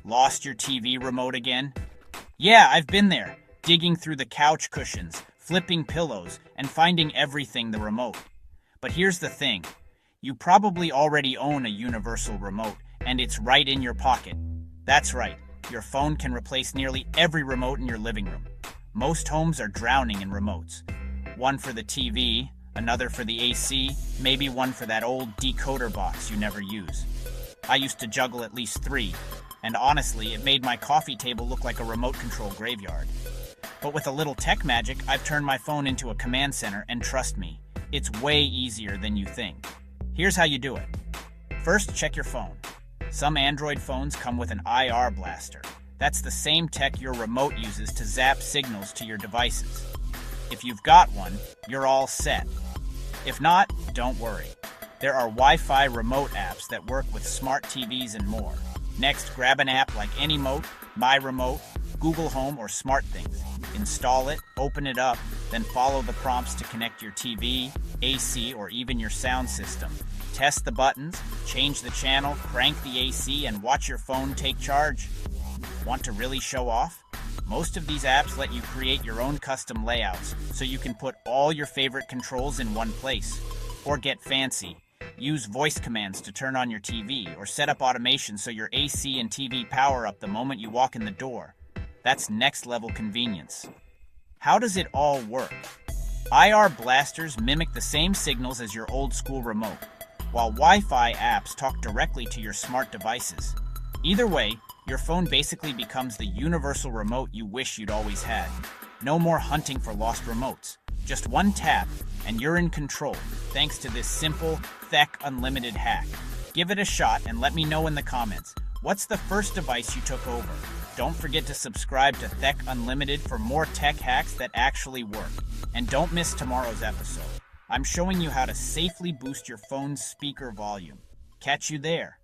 Lost your TV remote again? Yeah, I've been there, digging through the couch cushions, flipping pillows, and finding everything the remote. But here's the thing. You probably already own a universal remote, and it's right in your pocket. That's right, your phone can replace nearly every remote in your living room. Most homes are drowning in remotes. One for the TV, another for the AC, maybe one for that old decoder box you never use. I used to juggle at least 3, and honestly, it made my coffee table look like a remote control graveyard. But with a little tech magic, I've turned my phone into a command center, and trust me, it's way easier than you think. Here's how you do it. First, check your phone. Some Android phones come with an IR blaster. That's the same tech your remote uses to zap signals to your devices. If you've got one, you're all set. If not, don't worry. There are Wi-Fi remote apps that work with smart TVs and more. Next, grab an app like AnyMote, My Remote, Google Home, or SmartThings. Install it, open it up, then follow the prompts to connect your TV, AC, or even your sound system. Test the buttons, change the channel, crank the AC, and watch your phone take charge. Want to really show off? Most of these apps let you create your own custom layouts, so you can put all your favorite controls in one place. Or get fancy. Use voice commands to turn on your TV, or set up automation so your AC and TV power up the moment you walk in the door. That's next level convenience. How does it all work? IR blasters mimic the same signals as your old school remote, while Wi-Fi apps talk directly to your smart devices. Either way, your phone basically becomes the universal remote you wish you'd always had. No more hunting for lost remotes. Just one tap, and you're in control, thanks to this simple Thek Unlimited hack. Give it a shot and let me know in the comments, what's the first device you took over? Don't forget to subscribe to Thek Unlimited for more tech hacks that actually work. And don't miss tomorrow's episode. I'm showing you how to safely boost your phone's speaker volume. Catch you there.